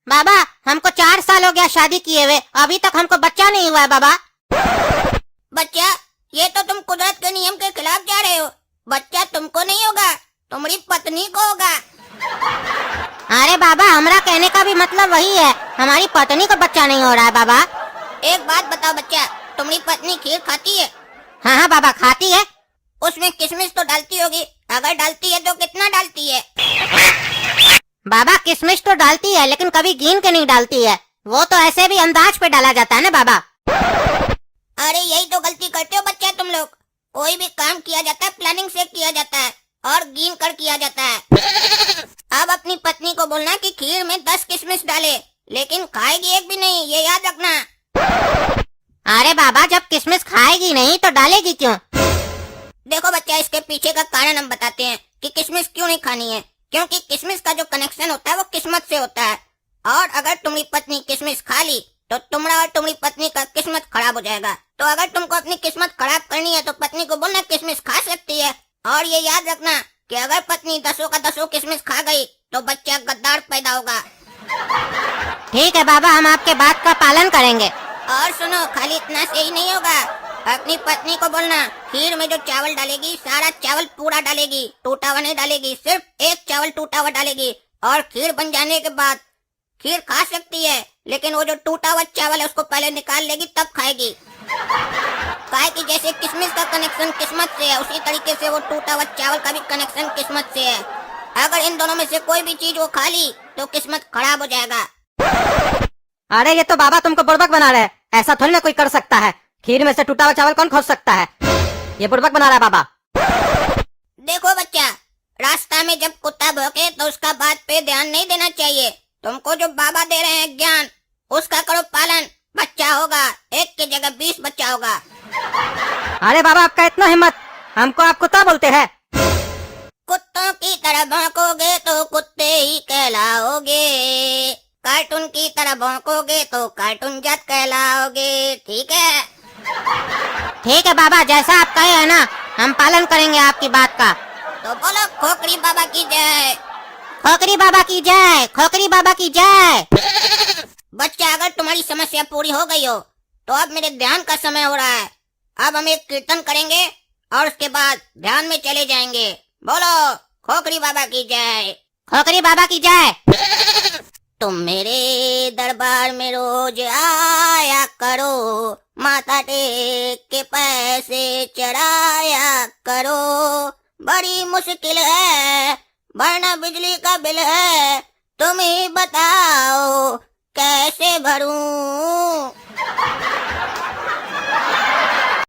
बाबा हमको 4 साल हो गया शादी किए हुए, अभी तक हमको बच्चा नहीं हुआ है बाबा। बच्चा, ये तो तुम कुदरत के नियम के खिलाफ जा रहे हो। बच्चा तुमको नहीं होगा, तुम्हारी पत्नी को होगा। अरे बाबा हमरा कहने का भी मतलब वही है, हमारी पत्नी को बच्चा नहीं हो रहा है बाबा। एक बात बताओ बच्चा, तुम्हारी पत्नी खीर खाती है? हाँ हाँ बाबा खाती है। उसमें किशमिश तो डालती होगी, अगर डालती है तो कितना डालती है? बाबा किशमिश तो डालती है लेकिन कभी गिन के नहीं डालती है, वो तो ऐसे भी अंदाज पे डाला जाता है ना बाबा। अरे यही तो गलती करते हो बच्चा तुम लोग। कोई भी काम किया जाता है प्लानिंग से किया जाता है और गिन कर किया जाता है। अब अपनी पत्नी को बोलना कि खीर में 10 किशमिश डाले, लेकिन खाएगी एक भी नहीं, ये याद रखना। अरे बाबा जब किशमिश खाएगी नहीं तो डालेगी क्यों? देखो बच्चा, इसके पीछे का कारण हम बताते हैं कि किशमिश क्यों नहीं खानी है। क्योंकि किशमिश का जो कनेक्शन होता है वो किस्मत से होता है, और अगर तुम्हारी पत्नी किशमिश खा ली तो तुम्हारा और तुम्हारी पत्नी का किस्मत खराब हो जाएगा। तो अगर तुमको अपनी किस्मत खराब करनी है तो पत्नी को बोलना किशमिश खा सकती है, और ये याद रखना कि अगर पत्नी 10 का 10 किशमिश खा गई तो बच्चा गद्दार पैदा होगा। ठीक है बाबा, हम आपके बात का पालन करेंगे। और सुनो, खाली इतना से ही नहीं होगा, अपनी पत्नी को बोलना खीर में जो चावल डालेगी सारा चावल पूरा डालेगी, टूटा हुआ नहीं डालेगी, सिर्फ एक चावल टूटा हुआ डालेगी। और खीर बन जाने के बाद खीर खा सकती है, लेकिन वो जो टूटा हुआ चावल है उसको पहले निकाल लेगी तब खाएगी। काहे कि जैसे किशमिश का कनेक्शन किस्मत से है, उसी तरीके से वो टूटा हुआ चावल का भी कनेक्शन किस्मत से है। अगर इन दोनों में से कोई भी चीज वो खा ली तो किस्मत खराब हो जाएगा। अरे ये तो बाबा तुमको बुड़बक बना रहे हैं, ऐसा थोड़ी ना कोई कर सकता है। खीर में से टूटा हुआ चावल कौन खोज सकता है? ये बुड़बक बना रहा है बाबा। देखो बच्चा, रास्ता में जब कुत्ता भौंके तो उसका बात पे ध्यान नहीं देना चाहिए। तुमको जो बाबा दे रहे हैं ज्ञान, उसका करो पालन, बच्चा होगा, 1 की जगह 20 बच्चा होगा। अरे बाबा आपका इतना हिम्मत, हमको आप कुत्ता बोलते हैं? कुत्तों की तरह भौंकोगे तो कुत्ते ही कहलाओगे, कार्टून की तरह भौंकोगे तो कार्टून जात कहलाओगे। ठीक है? ठीक है बाबा, जैसा आप कहे है ना, हम पालन करेंगे आपकी बात का। तो बोलो खोखरी बाबा की जय। खोखरी बाबा की जय, खोखरी बाबा की जय। बच्चा, अगर तुम्हारी समस्या पूरी हो गई हो तो अब मेरे ध्यान का समय हो रहा है। अब हम एक कीर्तन करेंगे और उसके बाद ध्यान में चले जाएंगे। बोलो खोखरी बाबा की जय। खोखरी बाबा की जय। तुम मेरे दरबार में रोज आया करो, माथा टेक के पैसे चढ़ाया करो। बड़ी मुश्किल है, भरना बिजली का बिल है, तुम ही बताओ कैसे भरूं